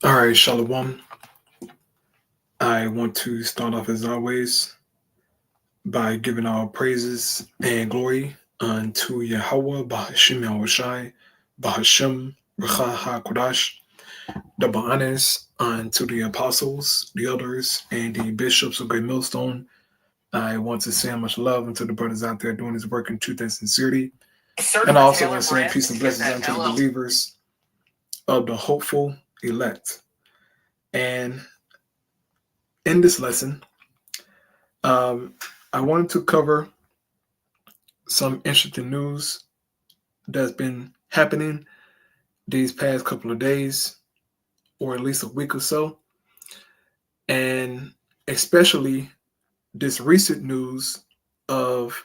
All right, Shalom. I want to start off as always by giving all praises and glory unto Yahweh, Bahashim Yahushai, Bahashim Racha HaKodash, double honors unto the apostles, the elders, and the bishops of Great Millstone. I want to send much love unto the brothers out there doing this work in truth and sincerity. And also want to send peace and blessings unto the believers of the hopeful elect. And in this lesson, I wanted to cover some interesting news that's been happening these past couple of days, or at least a week or so. And especially this recent news of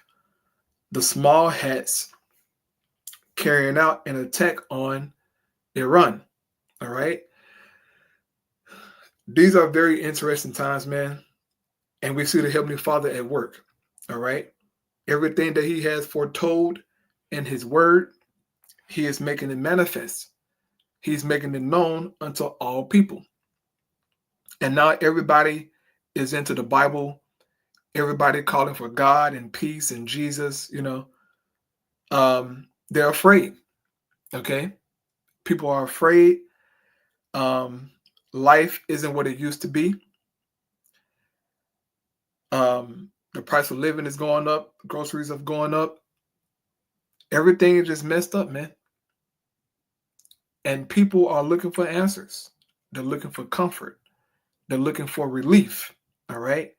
the small hats carrying out an attack on Iran. All right. These are very interesting times, man. And we see the Heavenly Father at work. All right. Everything that he has foretold in his word, he is making it manifest. He's making it known unto all people. And now everybody is into the Bible. Everybody calling for God and peace and Jesus, they're afraid. Okay. People are afraid. Life isn't what it used to be. The price of living is going up. Groceries are going up. Everything is just messed up, man. And people are looking for answers. They're looking for comfort. They're looking for relief. All right.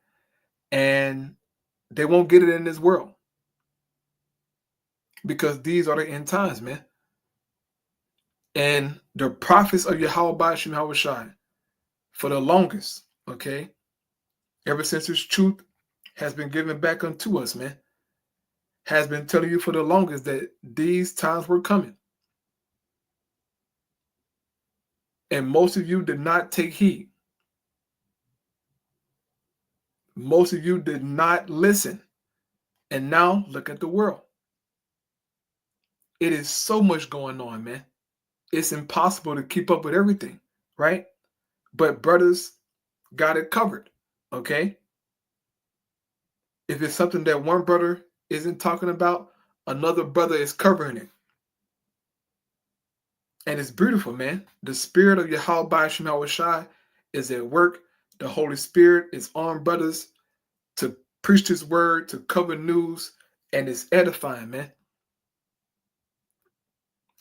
And they won't get it in this world. Because these are the end times, man. And the prophets of Yahweh Bashim Yahushai, for the longest, okay, ever since his truth has been given back unto us, man, has been telling you for the longest that these times were coming. And most of you did not take heed. Most of you did not listen. And now look at the world. It is so much going on, man. It's impossible to keep up with everything, right? But brothers got it covered, okay? If it's something that one brother isn't talking about, another brother is covering it. And it's beautiful, man. The spirit of Yahweh Bashim Yahushai is at work. The Holy Spirit is on brothers to preach his word, to cover news, and it's edifying, man.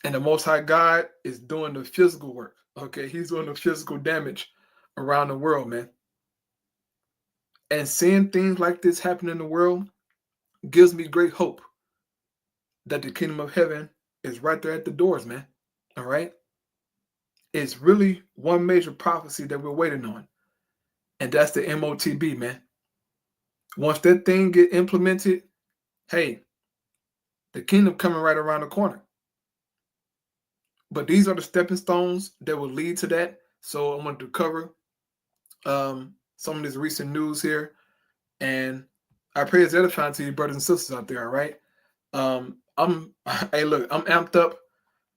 And the Most High God is doing the physical work, okay? He's doing the physical damage around the world, man. And seeing things like this happen in the world gives me great hope that the kingdom of heaven is right there at the doors, man. All right? It's really one major prophecy that we're waiting on, and that's the MOTB, man. Once that thing get implemented, hey, the kingdom coming right around the corner. But these are the stepping stones that will lead to that. So I wanted to cover some of this recent news here, and I pray it's edifying to you brothers and sisters out there. All right, hey, look, I'm amped up,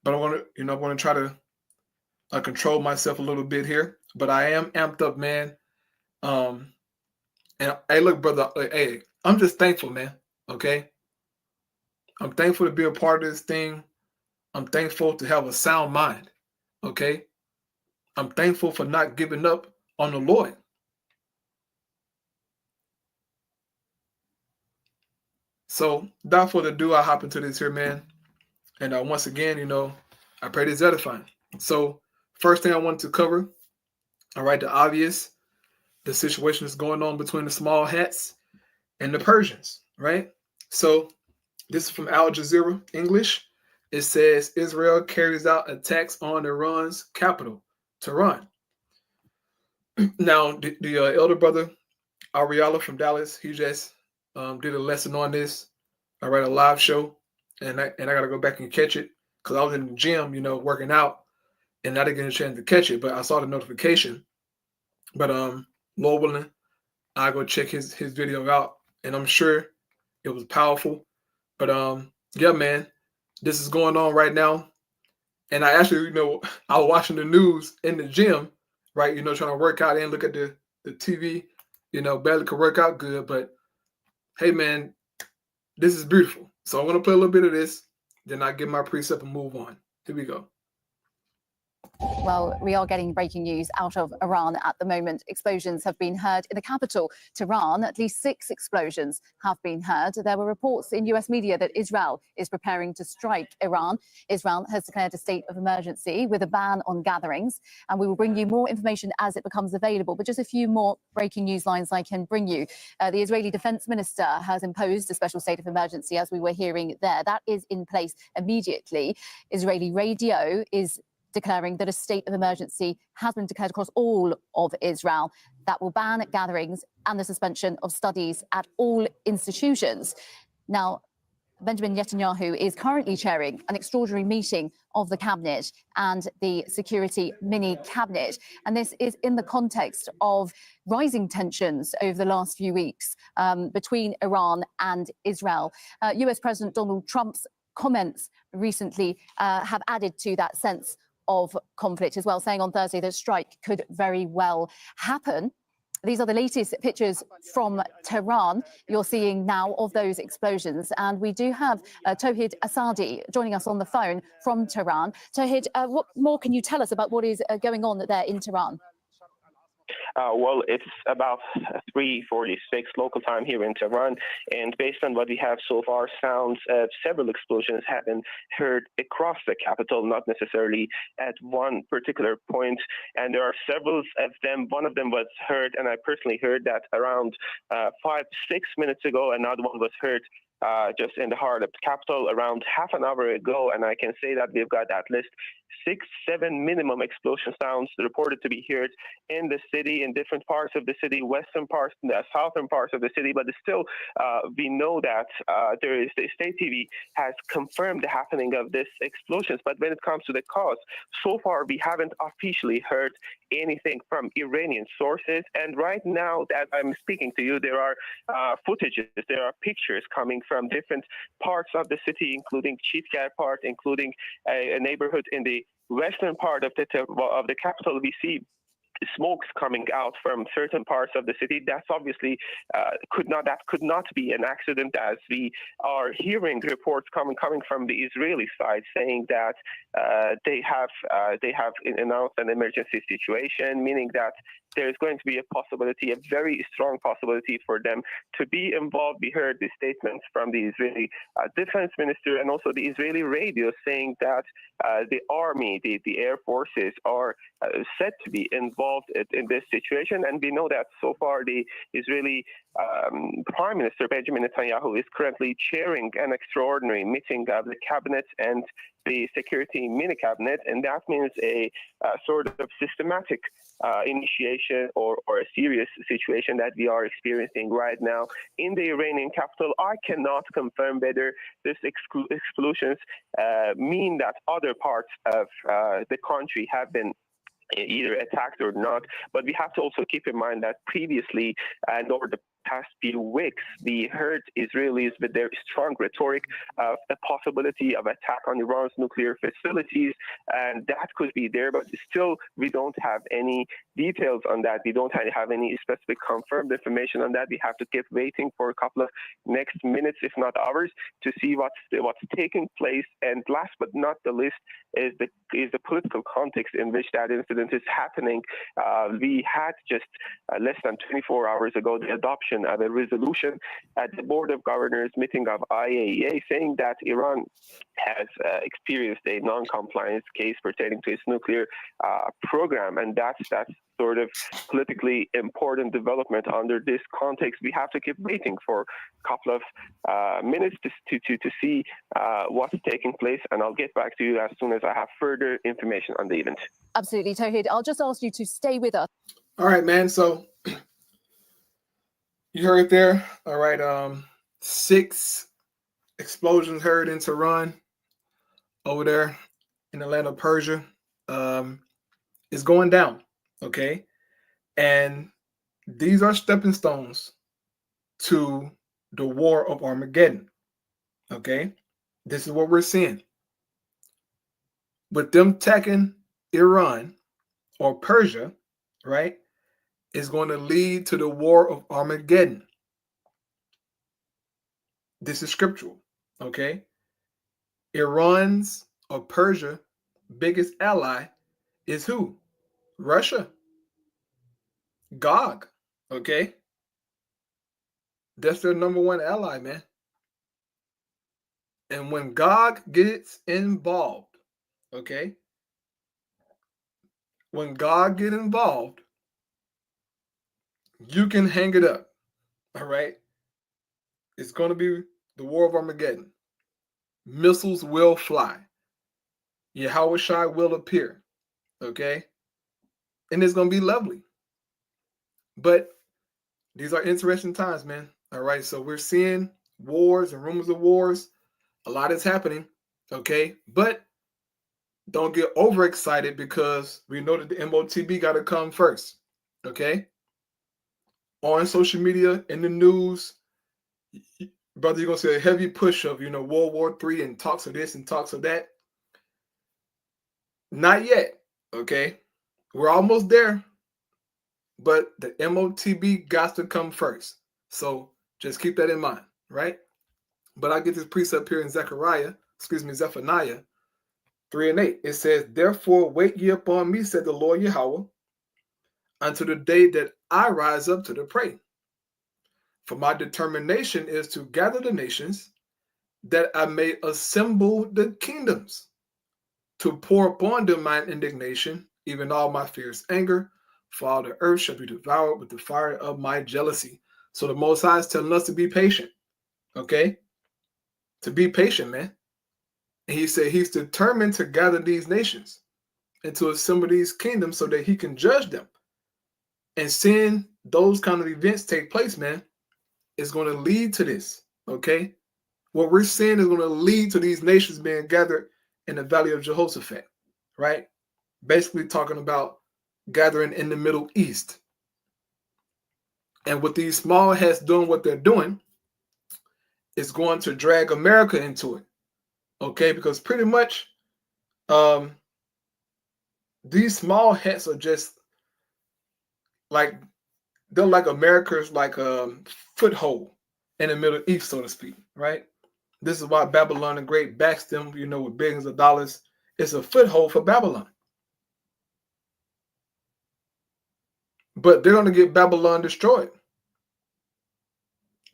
but I want to, try to control myself a little bit here. But I am amped up, man. And hey, look, brother, hey, I'm just thankful, man. Okay, I'm thankful to be a part of this thing. I'm thankful to have a sound mind. Okay, I'm thankful for not giving up on the Lord. So, without further ado, I hop into this here, man. And once again, I pray this edifying. So, first thing I wanted to cover, all right, the obvious, the situation that's going on between the small hats and the Persians, right? So, this is from Al Jazeera, English. It says, Israel carries out attacks on Iran's capital, Tehran. Now, the elder brother, Ariella from Dallas, he just did a lesson on this. I read a live show, and I got to go back and catch it because I was in the gym, working out, and I didn't get a chance to catch it, but I saw the notification. But Lord willing, I'll go check his video out, and I'm sure it was powerful. But yeah, man, this is going on right now. And I actually, I was watching the news in the gym, right? Trying to work out and look at the TV, barely could work out good. But hey, man, this is beautiful. So I want to play a little bit of this, then I give my precept and move on. Here we go. Well, we are getting breaking news out of Iran at the moment. Explosions have been heard in the capital, Tehran. At least 6 explosions have been heard. There were reports in US media that Israel is preparing to strike Iran. Israel has declared a state of emergency with a ban on gatherings. And we will bring you more information as it becomes available. But just a few more breaking news lines I can bring you. The Israeli defense minister has imposed a special state of emergency, as we were hearing there. That is in place immediately. Israeli radio is declaring that a state of emergency has been declared across all of Israel that will ban gatherings and the suspension of studies at all institutions. Now, Benjamin Netanyahu is currently chairing an extraordinary meeting of the cabinet and the security mini cabinet. And this is in the context of rising tensions over the last few weeks between Iran and Israel. US President Donald Trump's comments recently have added to that sense of conflict as well, saying on Thursday that a strike could very well happen. These are the latest pictures from Tehran you're seeing now of those explosions. And we do have Tawhid Asadi joining us on the phone from Tehran. Tawhid, what more can you tell us about what is going on there in Tehran? Well, it's about 3:46 local time here in Tehran, and based on what we have so far, sounds of several explosions have been heard across the capital, not necessarily at one particular point. And there are several of them. One of them was heard, and I personally heard that around 5-6 minutes ago. Another one was heard just in the heart of the capital around half an hour ago, and I can say that we've got at least 6-7 minimum explosion sounds reported to be heard in the city, in different parts of the city, western parts, the southern parts of the city. But still, we know that the state TV has confirmed the happening of these explosions. But when it comes to the cause, so far we haven't officially heard anything from Iranian sources. And right now that I'm speaking to you, there are footages, there are pictures coming from different parts of the city, including Chitgar Park, including a neighborhood in the western part of the capital. We see smokes coming out from certain parts of the city. That's obviously could not be an accident, as we are hearing reports coming from the Israeli side saying that they have announced an emergency situation, meaning that there is going to be a very strong possibility for them to be involved. We heard the statements from the Israeli defense minister and also the Israeli radio saying that the army, the air forces are said to be involved in this situation. And we know that so far the Israeli Prime Minister Benjamin Netanyahu is currently chairing an extraordinary meeting of the cabinet and the security mini cabinet, and that means a sort of systematic initiation or a serious situation that we are experiencing right now in the Iranian capital. I cannot confirm whether these explosions mean that other parts of the country have been either attacked or not, but we have to also keep in mind that previously and over the past few weeks, we heard Israelis with their strong rhetoric of a possibility of attack on Iran's nuclear facilities, and that could be there, but still we don't have any details on that. We don't have any specific confirmed information on that. We have to keep waiting for a couple of next minutes, if not hours, to see what's taking place. And last but not the least is the political context in which that incident is happening. We had just less than 24 hours ago the adoption of a resolution at the Board of Governors meeting of IAEA saying that Iran has experienced a non-compliance case pertaining to its nuclear program, and that's sort of politically important development. Under this context, we have to keep waiting for a couple of minutes to see what's taking place, and I'll get back to you as soon as I have further information on the event. Absolutely, Tawhid. I'll just ask you to stay with us. All right, man. So you heard it there. All right. 6 explosions heard in Tehran over there in the land of Persia. It's going down. Okay. And these are stepping stones to the war of Armageddon. Okay. This is what we're seeing. With them attacking Iran or Persia, right, is going to lead to the war of Armageddon. This is scriptural, okay? Iran's or Persia biggest ally is who? Russia. Gog, okay? That's their number one ally, man. And when Gog gets involved, okay? When God get involved, you can hang it up, all right? It's going to be the war of Armageddon. Missiles will fly. Yahushua will appear, okay? And it's going to be lovely. But these are interesting times, man. All right, so we're seeing wars and rumors of wars. A lot is happening, okay? But don't get overexcited because we know that the MOTB got to come first, okay? On social media, in the news, brother, you're going to see a heavy push of, World War III and talks of this and talks of that. Not yet, okay? We're almost there, but the MOTB got to come first. So just keep that in mind, right? But I get this precept here in Zephaniah 3:8. It says, "Therefore wait ye upon me, said the Lord Yahweh, until the day that I rise up to the prey. For my determination is to gather the nations, that I may assemble the kingdoms, to pour upon them mine indignation, even all my fierce anger, for all the earth shall be devoured with the fire of my jealousy." So the Most High is telling us to be patient, okay? To be patient, man. And he said he's determined to gather these nations and to assemble these kingdoms so that he can judge them. And seeing those kind of events take place, man, is going to lead to this, okay? What we're seeing is going to lead to these nations being gathered in the Valley of Jehoshaphat, right? Basically talking about gathering in the Middle East. And with these small hats doing what they're doing, it's going to drag America into it, okay? Because pretty much these small hats are just like, they're like America's like foothold in the Middle East, so to speak, right? This is why Babylon the Great backs them, with billions of dollars. It's a foothold for Babylon. But they're going to get Babylon destroyed.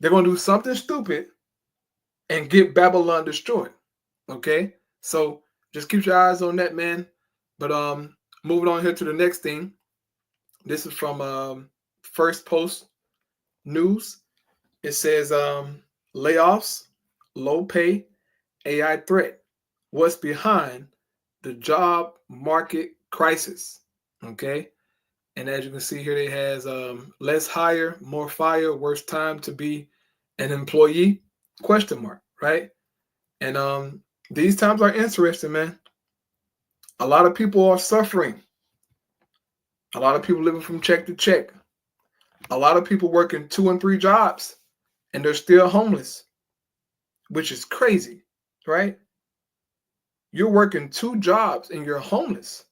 They're going to do something stupid and get Babylon destroyed, okay? So just keep your eyes on that, man. But moving on here to the next thing. This is from First Post News. It says layoffs, low pay, AI threat. What's behind the job market crisis? Okay. And as you can see here, it has less hire, more fire, worse time to be an employee, ? Right? And these times are interesting, man. A lot of people are suffering. A lot of people living from check to check. A lot of people working 2 and 3 jobs, and they're still homeless, which is crazy, right? You're working 2 jobs and you're homeless.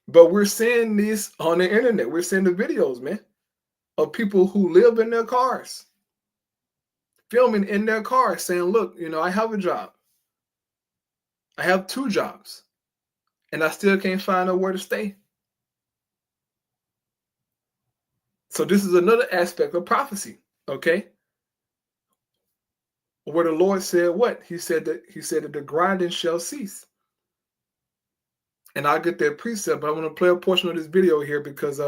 But we're seeing this on the internet. We're seeing the videos, man, of people who live in their cars, filming in their cars, saying, look, I have a job. I have 2 jobs, and I still can't find nowhere to stay. So this is another aspect of prophecy, okay? Where the Lord said what? He said that the grinding shall cease. And I'll get that precept, but I want to play a portion of this video here because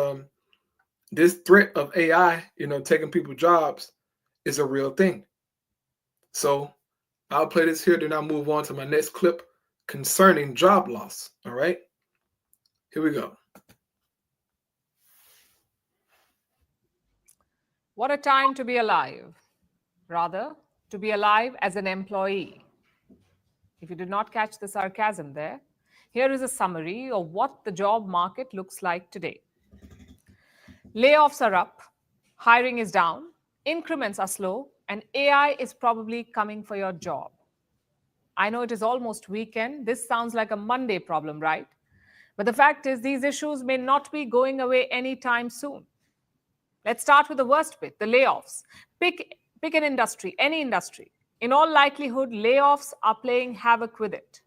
this threat of AI, taking people's jobs is a real thing. So I'll play this here, then I'll move on to my next clip concerning job loss. All right, here we go. What a time to be alive. Rather, to be alive as an employee. If you did not catch the sarcasm there, here is a summary of what the job market looks like today. Layoffs are up, hiring is down, increments are slow, and AI is probably coming for your job. I know it is almost weekend. This sounds like a Monday problem, right? But the fact is, these issues may not be going away anytime soon. Let's start with the worst bit, the layoffs. Pick an industry, any industry. In all likelihood, layoffs are playing havoc with it.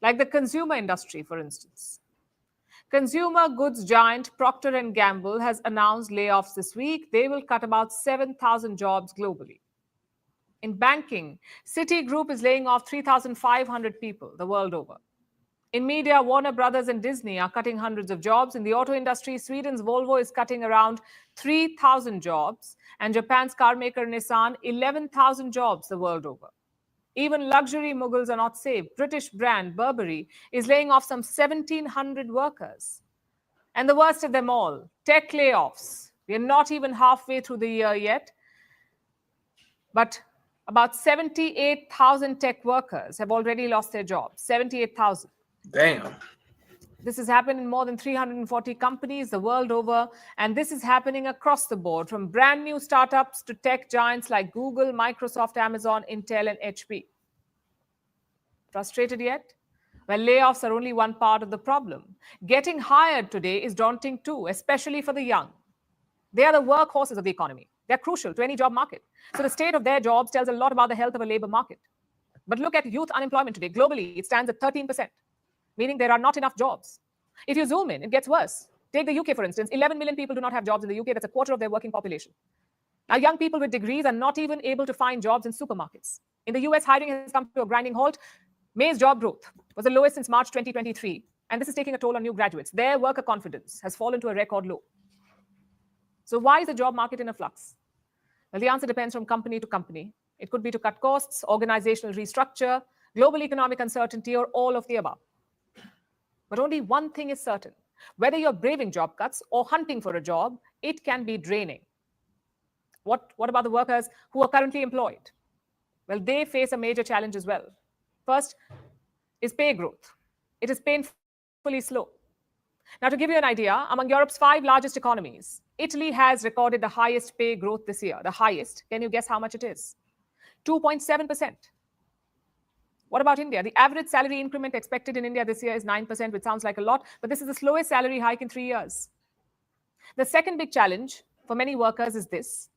Like the consumer industry, for instance. Consumer goods giant Procter & Gamble has announced layoffs this week. They will cut about 7,000 jobs globally. In banking, Citigroup is laying off 3,500 people the world over. In media, Warner Brothers and Disney are cutting hundreds of jobs. In the auto industry, Sweden's Volvo is cutting around 3,000 jobs, and Japan's car maker Nissan, 11,000 jobs the world over. Even luxury moguls are not safe. British brand Burberry is laying off some 1,700 workers. And the worst of them all, tech layoffs. We are not even halfway through the year yet, but about 78,000 tech workers have already lost their jobs. 78,000. Damn. This has happened in more than 340 companies the world over, and this is happening across the board, from brand new startups to tech giants like Google, Microsoft, Amazon, Intel, and HP. Frustrated yet? Well, layoffs are only one part of the problem. Getting hired today is daunting too, especially for the young. They are the workhorses of the economy. They're crucial to any job market. So the state of their jobs tells a lot about the health of a labor market. But look at youth unemployment today. Globally, it stands at 13%. Meaning there are not enough jobs. If you zoom in, it gets worse. Take the UK, for instance. 11 million people do not have jobs in the UK. That's a quarter of their working population. Now, young people with degrees are not even able to find jobs in supermarkets. In the US, hiring has come to a grinding halt. May's job growth was the lowest since March 2023. And this is taking a toll on new graduates. Their worker confidence has fallen to a record low. So why is the job market in a flux? Well, the answer depends from company to company. It could be to cut costs, organizational restructure, global economic uncertainty, or all of the above. But only one thing is certain. Whether you're braving job cuts or hunting for a job, it can be draining. What about the workers who are currently employed? Well, they face a major challenge as well. First is pay growth. It is painfully slow. Now, to give you an idea, among Europe's 5 largest economies, Italy has recorded the highest pay growth this year. The highest. Can you guess how much it is? 2.7%. What about India? The average salary increment expected in India this year is 9%, which sounds like a lot, but this is the slowest salary hike in 3 years. The second big challenge for many workers is this: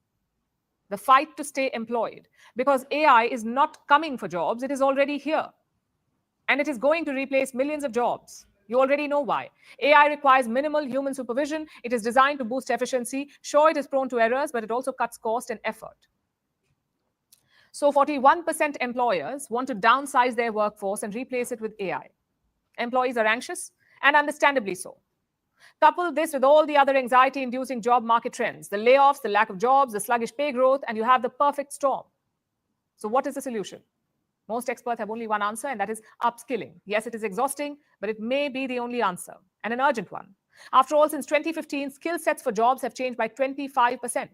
the fight to stay employed. Because AI is not coming for jobs, it is already here. And it is going to replace millions of jobs. You already know why. AI requires minimal human supervision. It is designed to boost efficiency. Sure, it is prone to errors, but it also cuts cost and effort. So 41% employers want to downsize their workforce and replace it with AI. Employees are anxious, and understandably so. Couple this with all the other anxiety-inducing job market trends, the layoffs, the lack of jobs, the sluggish pay growth, and you have the perfect storm. So what is the solution? Most experts have only one answer, and that is upskilling. Yes, it is exhausting, but it may be the only answer, and an urgent one. After all, since 2015, skill sets for jobs have changed by 25%.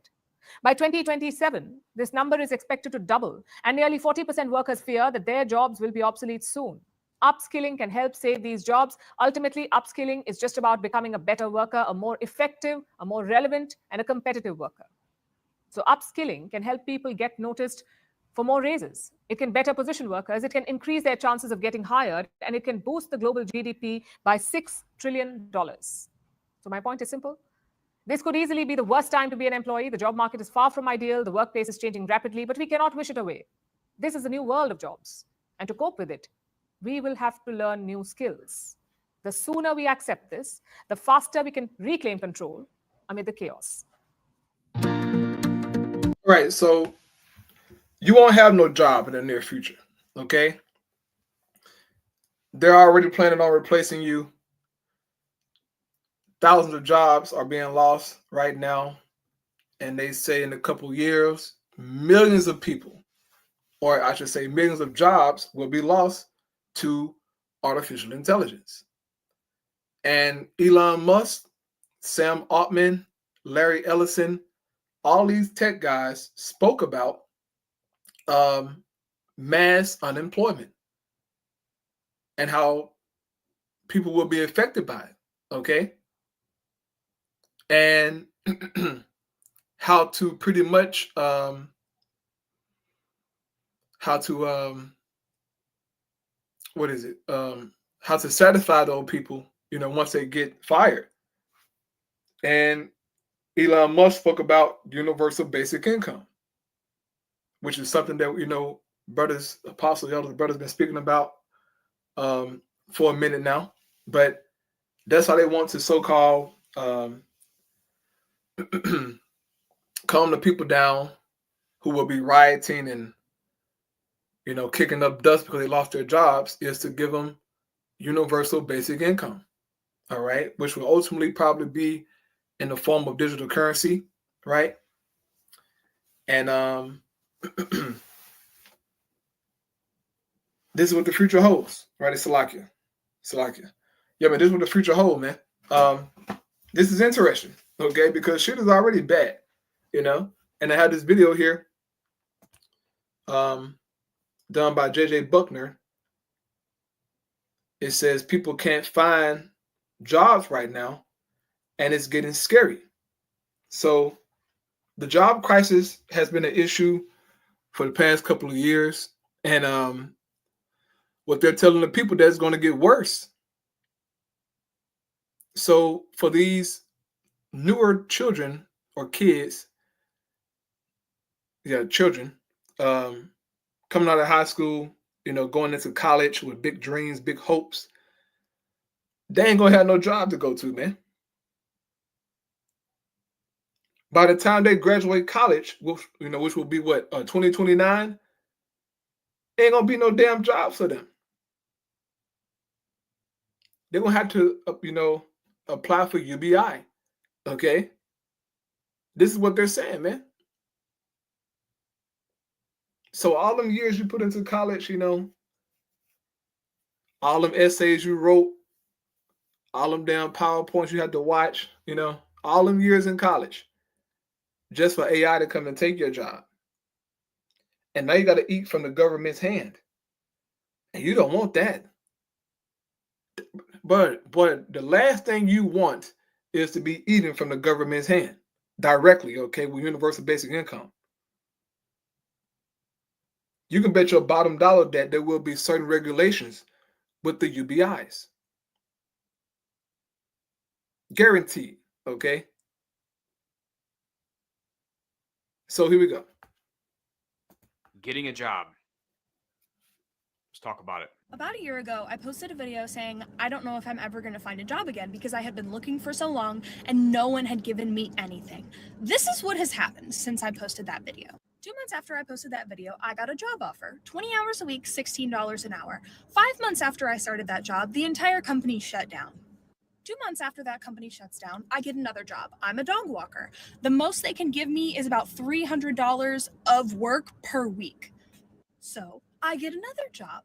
By 2027, this number is expected to double, and nearly 40% workers fear that their jobs will be obsolete soon. Upskilling can help save these jobs. Ultimately, upskilling is just about becoming a better worker, a more effective, a more relevant, and a competitive worker. So upskilling can help people get noticed for more raises. It can better position workers. It can increase their chances of getting hired, and it can boost the global GDP by $6 trillion. So my point is simple. This could easily be the worst time to be an employee. The job market is far from ideal. The workplace is changing rapidly, but we cannot wish it away. This is a new world of jobs. And to cope with it, we will have to learn new skills. The sooner we accept this, the faster we can reclaim control amid the chaos. Right. So you won't have no job in the near future. Okay. They're already planning on replacing you. Thousands of jobs are being lost right now. And they say in a couple years, millions of people, or I should say millions of jobs, will be lost to artificial intelligence. And Elon Musk, Sam Altman, Larry Ellison, all these tech guys spoke about mass unemployment and how people will be affected by it. Okay. And how to pretty much how to satisfy those people once they get fired. And Elon Musk spoke about universal basic income, which is something that, brothers, apostles, elders, brothers been speaking about for a minute now. But that's how they want to so-called calm the people down who will be rioting and, kicking up dust because they lost their jobs, is to give them universal basic income. All right. Which will ultimately probably be in the form of digital currency. Right. And this is what the future holds. Right. It's Salakia. Yeah, man, this is what the future holds, man. This is interesting. Okay. Because shit is already bad, and I had this video here done by JJ Buckner. It says people can't find jobs right now, and it's getting scary. So the job crisis has been an issue for the past couple of years, and what they're telling the people, that's going to get worse. So for these newer children or kids, children, coming out of high school, going into college with big dreams, big hopes, they ain't gonna have no job to go to, man. By the time they graduate college, which will be what, 2029, ain't gonna be no damn jobs for them. They're gonna have to, apply for UBI. Okay, this is what they're saying, man. So all them years you put into college, all them essays you wrote, all them damn PowerPoints you had to watch, all them years in college, just for AI to come and take your job. And now you got to eat from the government's hand. And you don't want that. But the last thing you want is to be eating from the government's hand directly, okay, with universal basic income. You can bet your bottom dollar that there will be certain regulations with the UBIs. Guaranteed, okay? So here we go. Getting a job. Let's talk about it. About a year ago, I posted a video saying, I don't know if I'm ever going to find a job again because I had been looking for so long and no one had given me anything. This is what has happened since I posted that video. 2 months after I posted that video, I got a job offer. 20 hours a week, $16 an hour. 5 months after I started that job, the entire company shut down. 2 months after that company shuts down, I get another job. I'm a dog walker. The most they can give me is about $300 of work per week. So I get another job.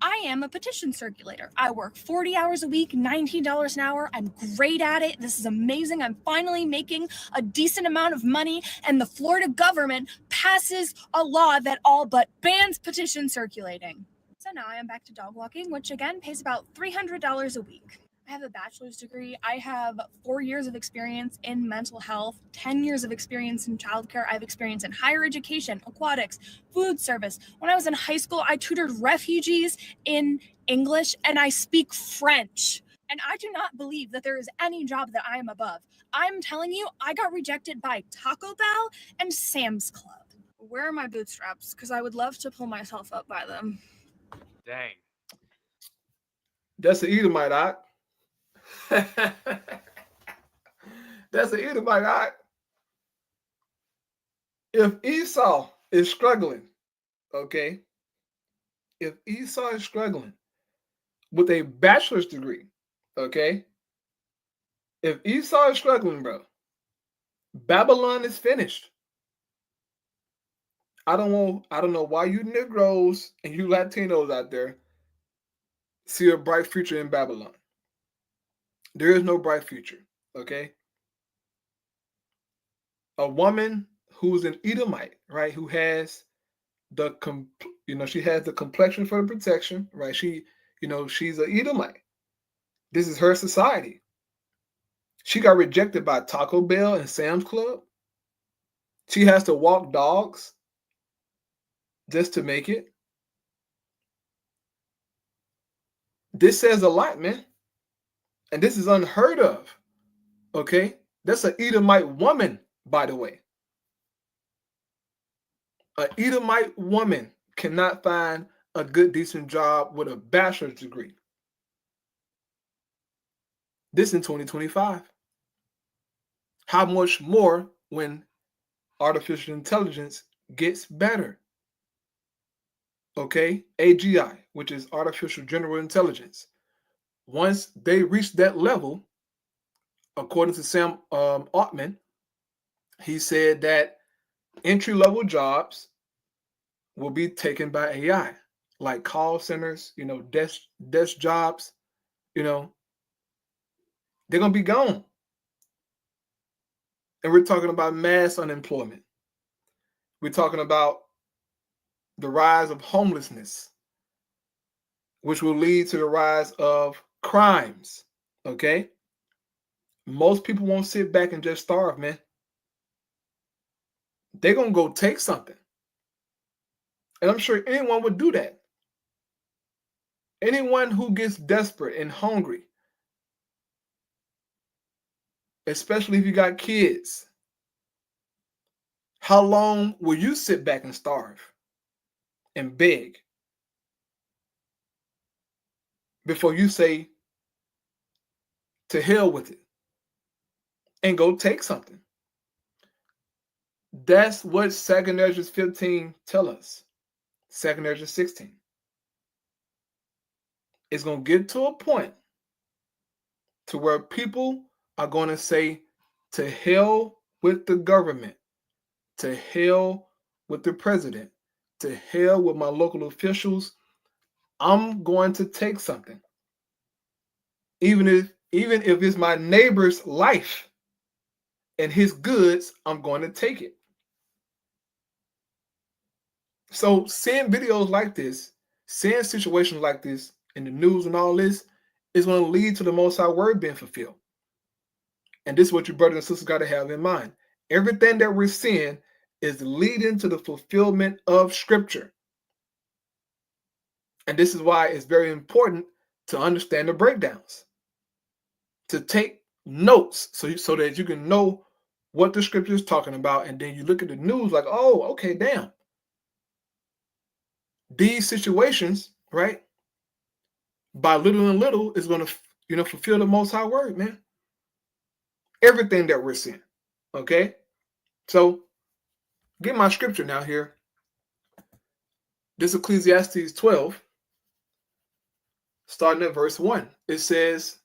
I am a petition circulator. I work 40 hours a week, $19 an hour. I'm great at it. This is amazing. I'm finally making a decent amount of money, and the Florida government passes a law that all but bans petition circulating. So now I am back to dog walking, which again pays about $300 a week. I have a bachelor's degree. I have 4 years of experience in mental health, 10 years of experience in childcare. I have experience in higher education, aquatics, food service. When I was in high school, I tutored refugees in English, and I speak French. And I do not believe that there is any job that I am above. I'm telling you, I got rejected by Taco Bell and Sam's Club. Where are my bootstraps? Because I would love to pull myself up by them. Dang. That's the Edomite, Doc. That's an Edomite, right? If Esau is struggling, okay, if Esau is struggling with a bachelor's degree, okay, if Esau is struggling, bro, Babylon is finished. I don't know why you Negroes and you Latinos out there see a bright future in Babylon. There is no bright future, okay? A woman who's an Edomite, right, who has she has the complexion for the protection, right? She's an Edomite. This is her society. She got rejected by Taco Bell and Sam's Club. She has to walk dogs just to make it. This says a lot, man. And this is unheard of. Okay? That's an Edomite woman, by the way. An Edomite woman cannot find a good, decent job with a bachelor's degree. This in 2025. How much more when artificial intelligence gets better? Okay? AGI, which is artificial general intelligence. Once they reach that level, according to Sam Altman, he said that entry-level jobs will be taken by AI, like call centers, desk jobs, they're going to be gone. And we're talking about mass unemployment. We're talking about the rise of homelessness, which will lead to the rise of crimes, okay? Most people won't sit back and just starve, man. They're going to go take something. And I'm sure anyone would do that. Anyone who gets desperate and hungry, especially if you got kids, how long will you sit back and starve and beg before you say, to hell with it, and go take something? That's what 2 Ezra 15 tell us. 2 Ezra 16. It's going to get to a point to where people are going to say, to hell with the government, to hell with the president, to hell with my local officials. I'm going to take something. Even if it's my neighbor's life and his goods, I'm going to take it. So seeing videos like this, seeing situations like this in the news and all this is going to lead to the Most High word being fulfilled. And this is what your brothers and sisters got to have in mind. Everything that we're seeing is leading to the fulfillment of Scripture. And this is why it's very important to understand the breakdowns, to take notes so that you can know what the Scripture is talking about. And then you look at the news like, oh, okay, damn. These situations, right, by little and little is going to, fulfill the Most High word, man. Everything that we're seeing, okay? So, get my scripture now here. This Ecclesiastes 12, starting at verse 1. It says,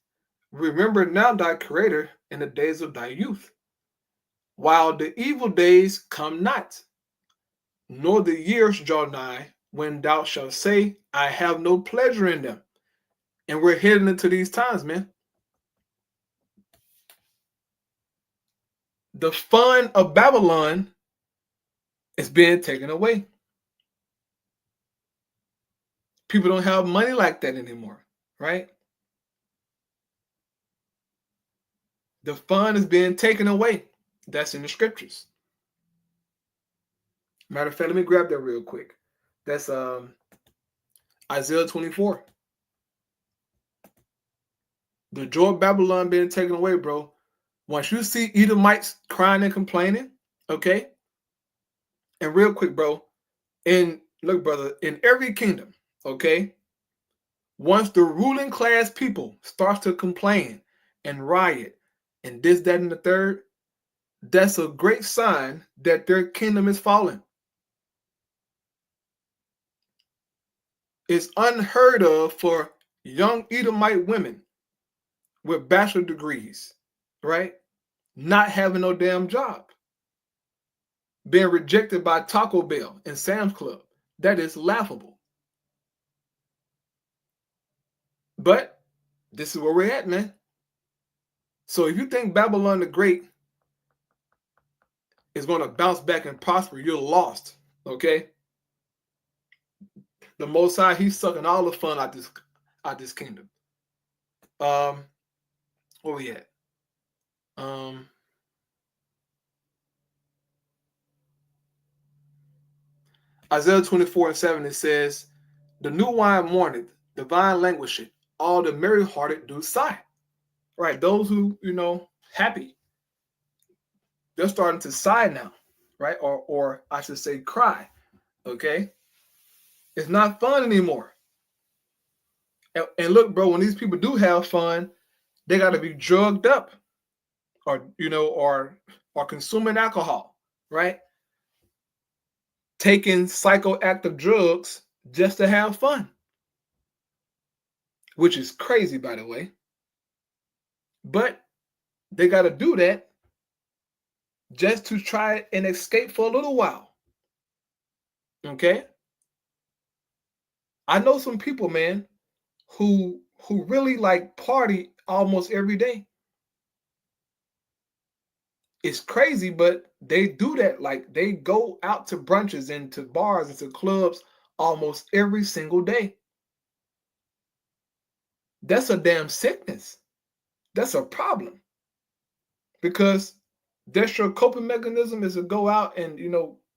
remember now thy Creator in the days of thy youth, while the evil days come not, nor the years draw nigh, when thou shalt say, I have no pleasure in them. And we're heading into these times, man. The fun of Babylon is being taken away. People don't have money like that anymore, right? The fun is being taken away. That's in the scriptures. Matter of fact, let me grab that real quick. That's Isaiah 24. The joy of Babylon being taken away, bro. Once you see Edomites crying and complaining, okay? And real quick, bro, look, brother, in every kingdom, okay? Once the ruling class people starts to complain and riot and this, that, and the third, that's a great sign that their kingdom is falling. It's unheard of for young Edomite women with bachelor degrees, right, not having no damn job, being rejected by Taco Bell and Sam's Club. That is laughable. But this is where we're at, man. So if you think Babylon the Great is going to bounce back and prosper, you're lost, okay? The Most High, he's sucking all the fun out this kingdom. Where we at? Isaiah 24:7, it says, the new wine mourneth, the vine languisheth, all the merry-hearted do sigh. right? Those who, happy, they're starting to sigh now, right? Or I should say cry, okay? It's not fun anymore. And look, bro, when these people do have fun, they got to be drugged up or, or consuming alcohol, right? Taking psychoactive drugs just to have fun, which is crazy, by the way. But they got to do that just to try and escape for a little while. Okay? I know some people, man, who really like party almost every day. It's crazy, but they do that. Like they go out to brunches and to bars and to clubs almost every single day. That's a damn sickness. That's a problem. Because that's your coping mechanism is to go out and,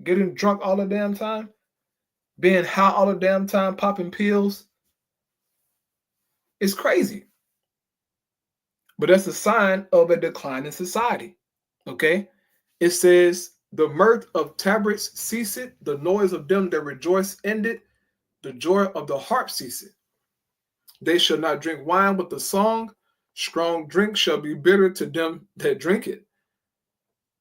getting drunk all the damn time, being high all the damn time, popping pills. It's crazy. But that's a sign of a decline in society. Okay? It says, the mirth of tabrets ceaseth, the noise of them that rejoice ended, the joy of the harp ceaseth. They shall not drink wine with the song, strong drink shall be bitter to them that drink it.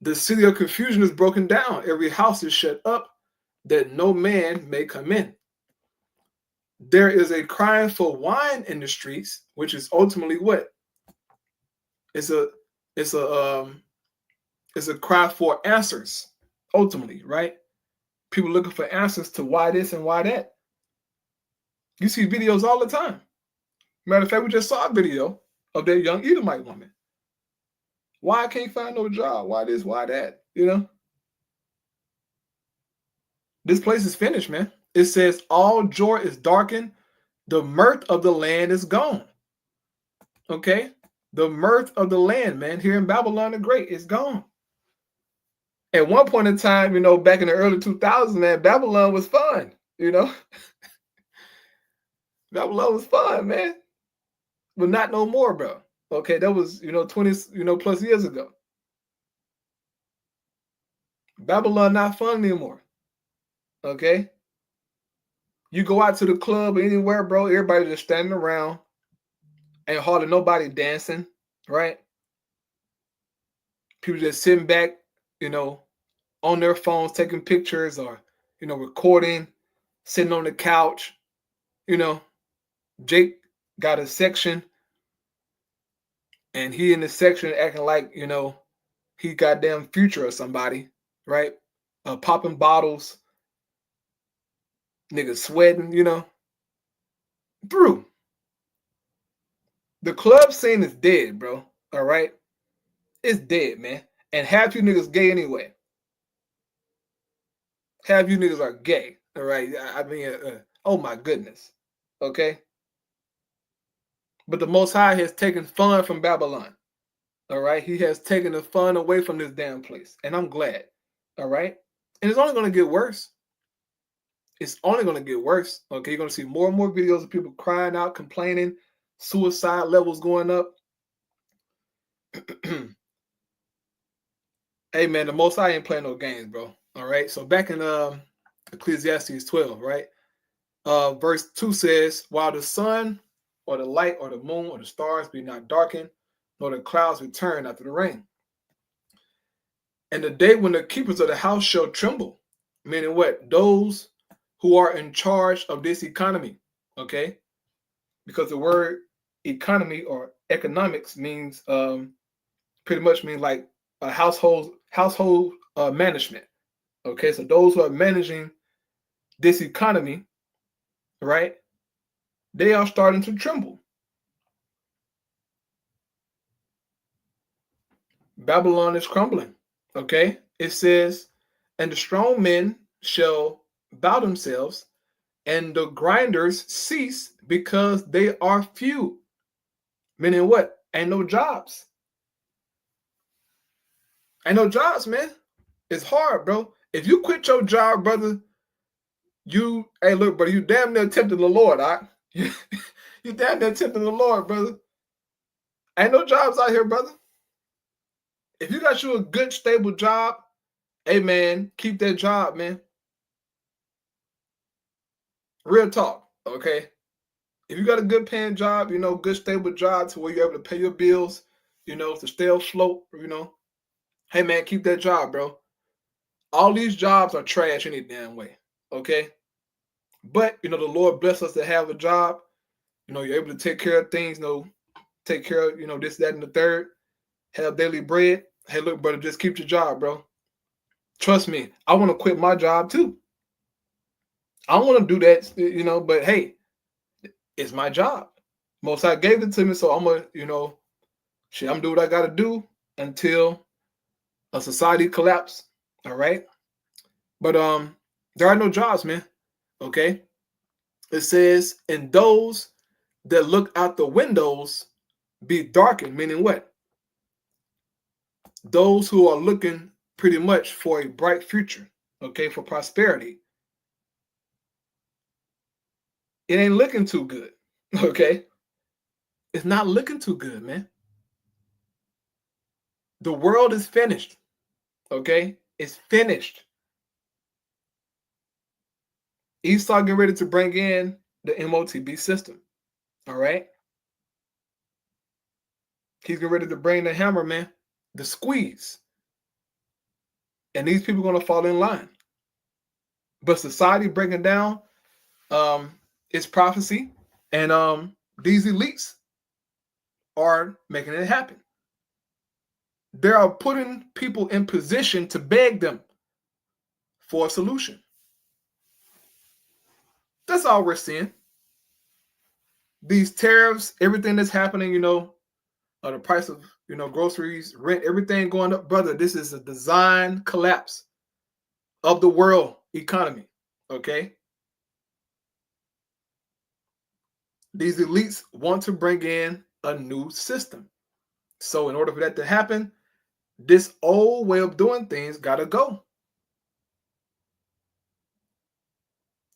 The city of confusion is broken down, every house is shut up, that no man may come in. There is a crying for wine in the streets, which is ultimately what? It's a cry for answers, ultimately, right? People looking for answers to why this and why that. You see videos all the time. Matter of fact, we just saw a video of that young Edomite woman. Why I can't find no job? Why this? Why that? This place is finished, man. It says all joy is darkened. The mirth of the land is gone. Okay? The mirth of the land, man, here in Babylon the Great is gone. At one point in time, back in the early 2000s, man, Babylon was fun, Babylon was fun, man. But not no more, bro. Okay, that was, 20, plus years ago. Babylon not fun anymore. Okay? You go out to the club or anywhere, bro, everybody just standing around. Ain't hardly nobody dancing, right? People just sitting back, on their phones, taking pictures or, recording, sitting on the couch. Jake got a section and he in the section acting like, he goddamn Future or somebody, right? Popping bottles, niggas sweating, Through. The club scene is dead, bro. All right? It's dead, man. And half you niggas gay anyway. Half you niggas are gay. All right? I mean, oh my goodness. Okay? But the Most High has taken fun from Babylon. All right? He has taken the fun away from this damn place. And I'm glad. All right? And it's only going to get worse. It's only going to get worse. Okay? You're going to see more and more videos of people crying out, complaining, suicide levels going up. Hey, man, the Most High ain't playing no games, bro. All right? So back in Ecclesiastes 12, right? Verse 2 says, while the sun or the light or the moon or the stars be not darkened, nor the clouds return after the rain. And the day when the keepers of the house shall tremble, meaning what? Those who are in charge of this economy, okay? Because the word economy or economics means pretty much mean like a household management, okay? So those who are managing this economy, right? They are starting to tremble. Babylon is crumbling. Okay? It says, and the strong men shall bow themselves, and the grinders cease because they are few. Meaning what? Ain't no jobs. Ain't no jobs, man. It's hard, bro. If you quit your job, brother, hey, look, brother, you damn near tempting the Lord, all right? You damn near tempting the Lord, brother. Ain't no jobs out here, brother. If you got you a good, stable job, hey, man, keep that job, man. Real talk, okay? If you got a good paying job, you know, good, stable job to where you're able to pay your bills, you know, to stay afloat, you know, hey, man, keep that job, bro. All these jobs are trash any damn way, okay? But, you know, the Lord bless us to have a job. You know, you're able to take care of things, you know, take care of, you know, this, that, and the third, have daily bread. Hey, look, brother, just keep your job, bro. Trust me, I want to quit my job too. I want to do that, you know, but hey, it's my job. Most High gave it to me, so I'm going to, you know, shit, I'm doing what I got to do until a society collapse, all right? But there are no jobs, man, okay? It says, and those that look out the windows be darkened, meaning what? Those who are looking pretty much for a bright future, okay, for prosperity. It ain't looking too good, okay? It's not looking too good, man. The world is finished, okay? It's finished. Esau getting ready to bring in the MOTB system, all right? He's getting ready to bring the hammer, man, the squeeze. And these people are going to fall in line. But society breaking down its prophecy, and these elites are making it happen. They are putting people in position to beg them for a solution. That's all we're seeing. These tariffs, everything that's happening, you know, the price of, you know, groceries, rent, everything going up. Brother, this is a design collapse of the world economy, okay? These elites want to bring in a new system. So in order for that to happen, this old way of doing things got to go.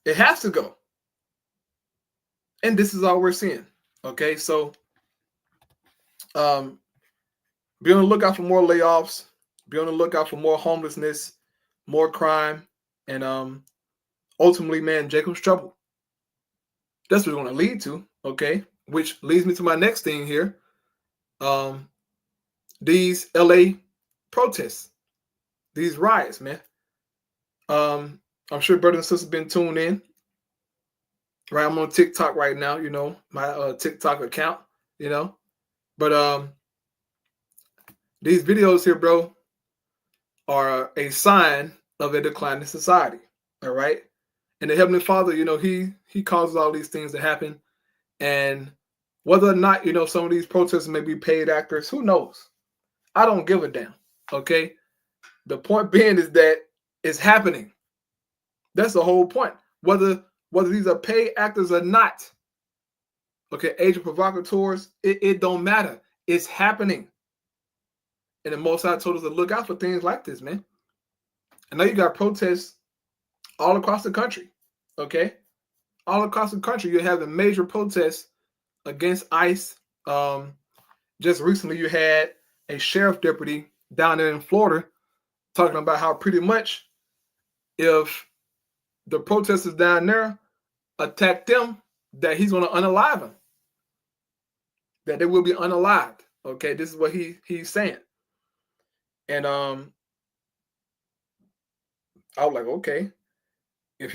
It has to go. And this is all we're seeing, okay? So be on the lookout for more layoffs, be on the lookout for more homelessness, more crime, and ultimately, man, Jacob's trouble. That's what it's going to lead to, okay? Which leads me to my next thing here. These LA protests, these riots, man. I'm sure brothers and sisters have been tuned in. Right, I'm on TikTok right now, you know, my TikTok account, you know. But these videos here, bro, are a sign of a declining society. All right. And the Heavenly Father, you know, he causes all these things to happen. And whether or not, you know, some of these protesters may be paid actors, who knows? I don't give a damn. Okay. The point being is that it's happening. That's the whole point. Whether these are paid actors or not, okay, agent provocateurs, it don't matter. It's happening. And the Most High told us to look out for things like this, man. And now you got protests all across the country, okay? All across the country, you're having major protests against ICE. Just recently, you had a sheriff deputy down there in Florida talking about how pretty much if the protesters down there attack them, that he's going to unalive them, that they will be unalived. Okay, this is what he's saying. And I was like, okay, if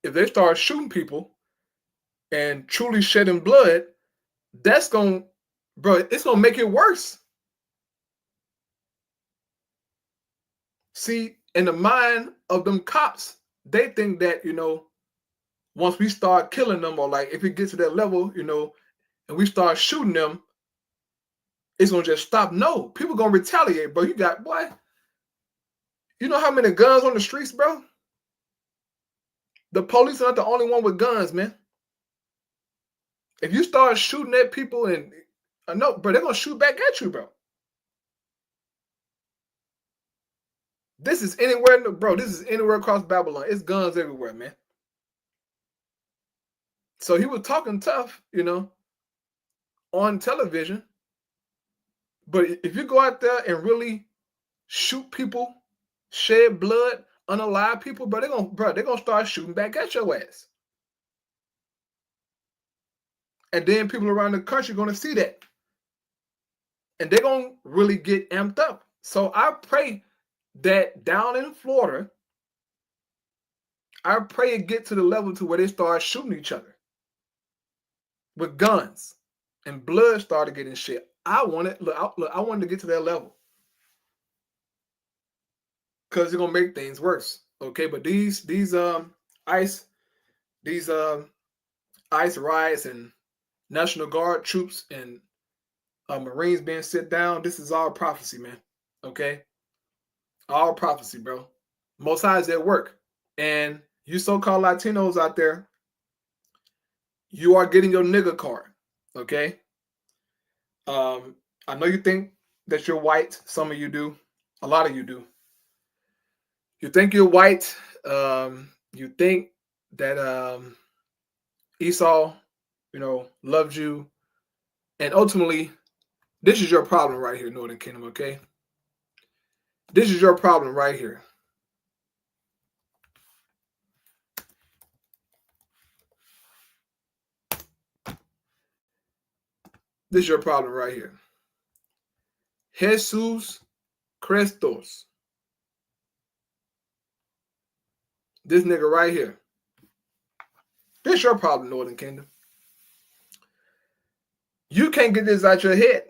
they start shooting people and truly shedding blood, it's gonna make it worse. See, in the mind of them cops, they think that, you know, once we start killing them, or like if it gets to that level, you know, and we start shooting them, it's gonna just stop. No, people gonna retaliate, bro. You got, boy, you know how many guns on the streets, bro? The police are not the only one with guns, man. If you start shooting at people, and no, bro, they're gonna shoot back at you, bro. This is anywhere, bro. This is anywhere across Babylon. It's guns everywhere, man. So he was talking tough, you know, on television. But if you go out there and really shoot people, shed blood, unalive people, bro, they're gonna start shooting back at your ass. And then people around the country are gonna see that. And they're gonna really get amped up. So I pray that down in Florida, I pray it get to the level to where they start shooting each other with guns and blood started getting shit. I wanted to get to that level. Because it's gonna make things worse. Okay, but these ICE riots and National Guard troops and Marines being sit down, this is all prophecy, man. Okay, all prophecy, bro. Most High is at work, and you so-called Latinos out there, you are getting your nigga card. Okay, I know you think that you're white. Some of you do. A lot of you do. You think you're white. You think that Esau, loved you. And ultimately, this is your problem right here, Northern Kingdom, okay? This is your problem right here. This is your problem right here. Jesus Christos. This nigga right here. This is your problem, Northern Kingdom. You can't get this out your head.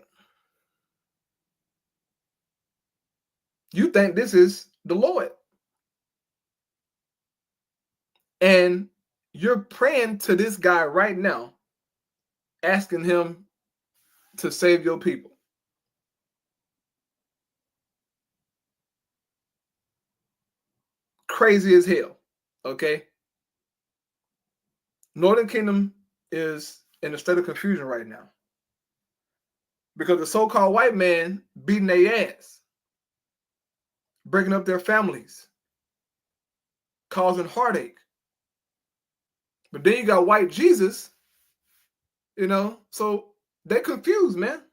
You think this is the Lord. And you're praying to this guy right now, asking him to save your people. Crazy as hell, okay? Northern Kingdom is in a state of confusion right now because the so-called white man beating their ass, breaking up their families, causing heartache. But then you got white Jesus, so they're confused, man.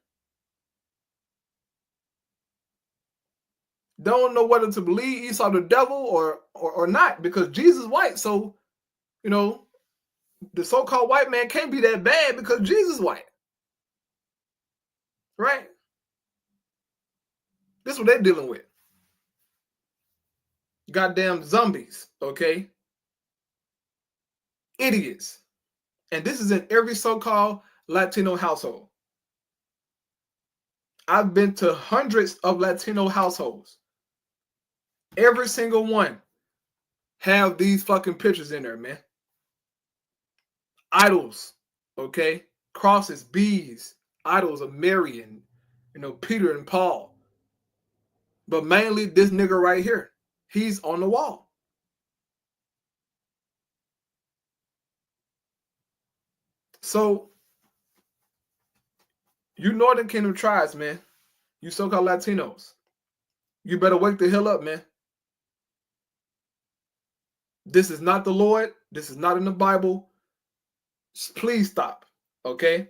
Don't know whether to believe Esau the devil or not, because Jesus is white. So, the so-called white man can't be that bad because Jesus is white. Right? This is what they're dealing with. Goddamn zombies, okay? Idiots. And this is in every so-called Latino household. I've been to hundreds of Latino households. Every single one have these fucking pictures in there, man. Idols, okay? Crosses, bees, idols of Mary and, Peter and Paul. But mainly this nigga right here. He's on the wall. So, you Northern Kingdom tribes, man. You so-called Latinos. You better wake the hell up, man. This is not the Lord. This is not in the Bible. Please stop, okay?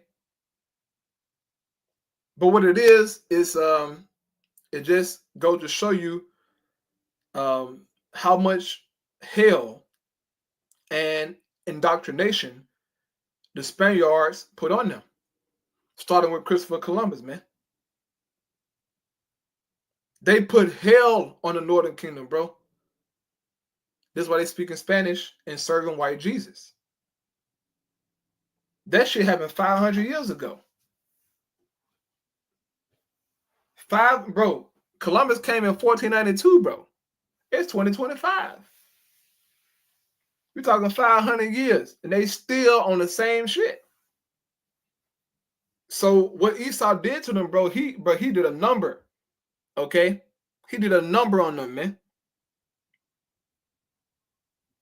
But what it is it just goes to show you how much hell and indoctrination the Spaniards put on them, starting with Christopher Columbus, man. They put hell on the Northern Kingdom, bro. That's why they speak in Spanish and serving white Jesus. That shit happened 500 years ago. Columbus came in 1492, bro. It's 2025. We're talking 500 years, and they still on the same shit. So what Esau did to them, bro, he did a number, okay? He did a number on them, man.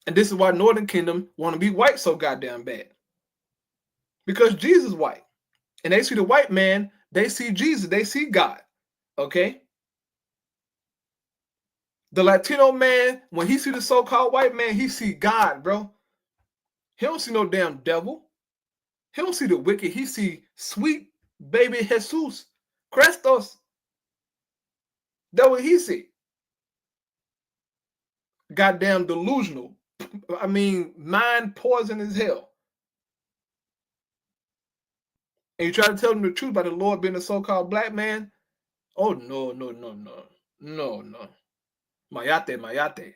And this is why Northern Kingdom want to be white so goddamn bad. Because Jesus is white. And they see the white man, they see Jesus, they see God, okay? The Latino man, when he see the so-called white man, he see God, bro. He don't see no damn devil. He don't see the wicked. He see sweet, baby Jesus, Christos. That's what he said. Goddamn delusional. I mean, mind poison as hell. And you try to tell them the truth about the Lord being a so-called black man? Oh, no. Mayate.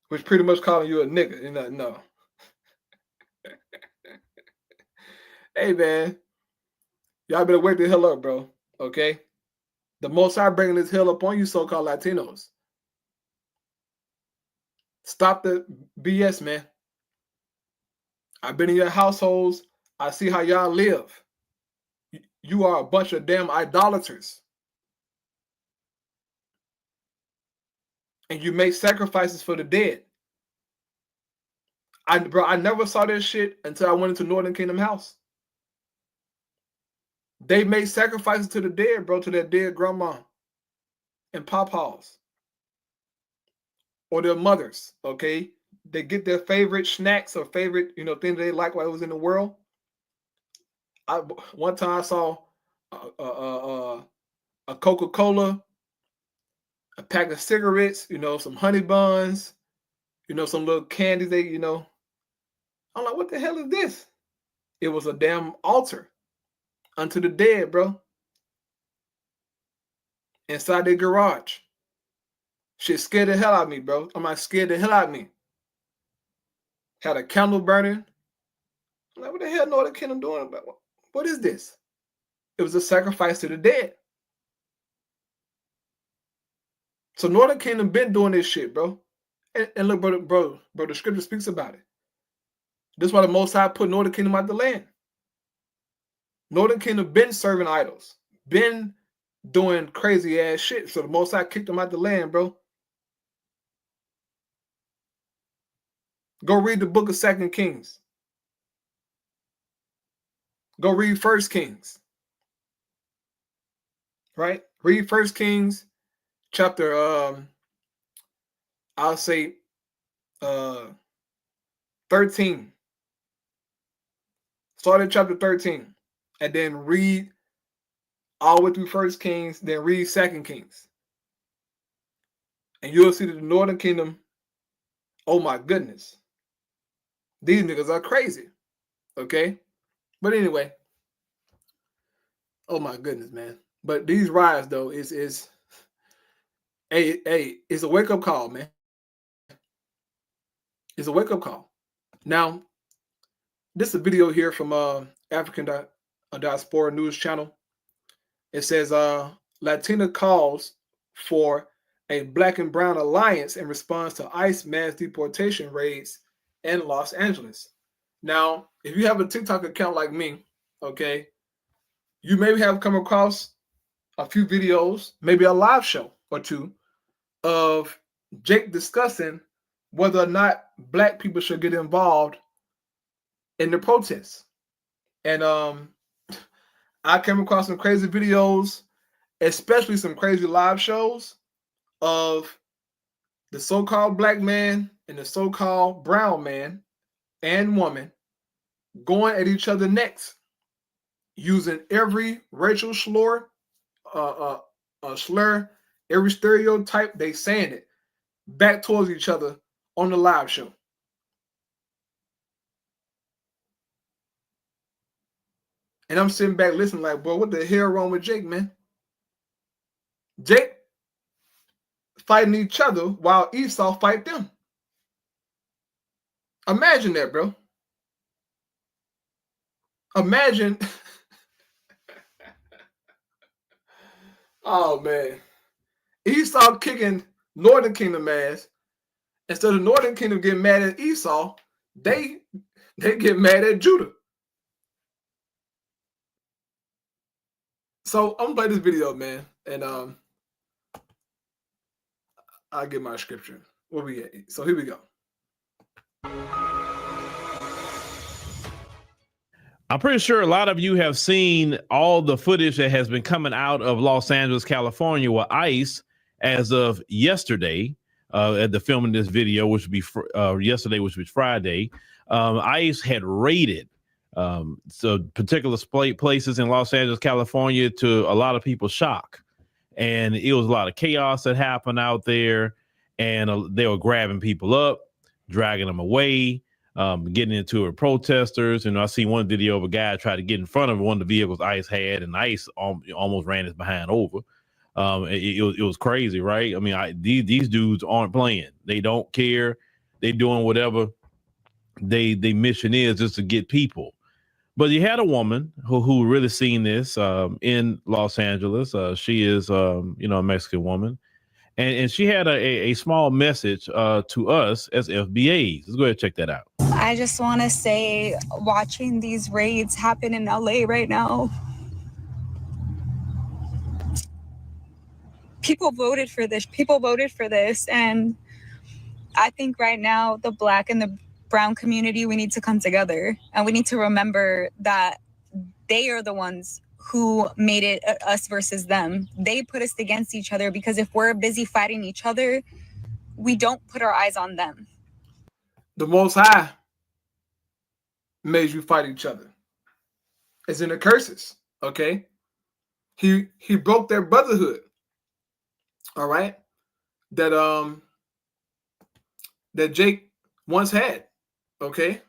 Which pretty much calling you a nigga. You know, no. Hey, man. Y'all better wake the hell up, bro. Okay? The Most High bringing this hell up on you so-called Latinos. Stop the BS, man. I've been in your households. I see how y'all live. You are a bunch of damn idolaters. And you make sacrifices for the dead. Bro, I never saw this shit until I went into Northern Kingdom House. They made sacrifices to the dead, bro, to their dead grandma and papas. Or their mothers, okay? They get their favorite snacks or favorite, thing they like while it was in the world. One time I saw a Coca-Cola, a pack of cigarettes, some honey buns, some little candies they, I'm like, what the hell is this? It was a damn altar unto the dead, bro. Inside their garage. Shit scared the hell out of me, bro. I'm like, scared the hell out of me. Had a candle burning. I'm like, what the hell Northern Kingdom doing? What is this? It was a sacrifice to the dead. So Northern Kingdom been doing this shit, bro. And look, bro, the scripture speaks about it. This is why the Most High put Northern Kingdom out the land. Northern Kingdom been serving idols. Been doing crazy ass shit. So the Most High kicked them out the land, bro. Go read the book of 2 Kings. Go read 1 Kings. Right? Read 1 Kings chapter, I'll say 13. Start at chapter 13. And then read all the way through 1 Kings, then read 2 Kings. And you'll see that the Northern Kingdom, oh my goodness. These niggas are crazy. Okay? But anyway. Oh my goodness, man. But these riots, though, is it's a wake-up call, man. It's a wake-up call. Now, this is a video here from African Diaspora News Channel. It says, Latina calls for a black and brown alliance in response to ICE mass deportation raids in Los Angeles. Now, if you have a TikTok account like me, okay, you maybe have come across a few videos, maybe a live show or two, of Jake discussing whether or not black people should get involved in the protests. And I came across some crazy videos, especially some crazy live shows of the so-called black man and the so-called brown man and woman going at each other necks, using every racial slur, every stereotype, they saying it back towards each other on the live show. And I'm sitting back listening like, bro, what the hell wrong with Jake, man? Jake fighting each other while Esau fight them. Imagine that, bro. Imagine. Oh, man. Esau kicking Northern Kingdom ass. Instead of Northern Kingdom getting mad at Esau, they get mad at Judah. So I'm gonna play this video, man, and I'll get my scripture. Where we at? So here we go. I'm pretty sure a lot of you have seen all the footage that has been coming out of Los Angeles, California, with ICE as of yesterday, at the filming this video, which would be yesterday, which was Friday. ICE had raided So particular places in Los Angeles, California, to a lot of people's shock. And it was a lot of chaos that happened out there, and they were grabbing people up, dragging them away, getting into it with protesters. And I see one video of a guy try to get in front of one of the vehicles ICE had, and ICE almost ran his behind over. It was crazy, right? I mean, these dudes aren't playing. They don't care. They doing whatever they mission is, just to get people. But you had a woman who really seen this in Los Angeles. She is, a Mexican woman, and she had a small message to us as FBAs. Let's go ahead and check that out. I just want to say, watching these raids happen in LA right now, people voted for this. And I think right now the Black and the brown community, we need to come together, and we need to remember that they are the ones who made it us versus them. They put us against each other, because if we're busy fighting each other, we don't put our eyes on them. The Most High made you fight each other. It's in the curses, okay? He broke their brotherhood, all right? That Jake once had. Okay,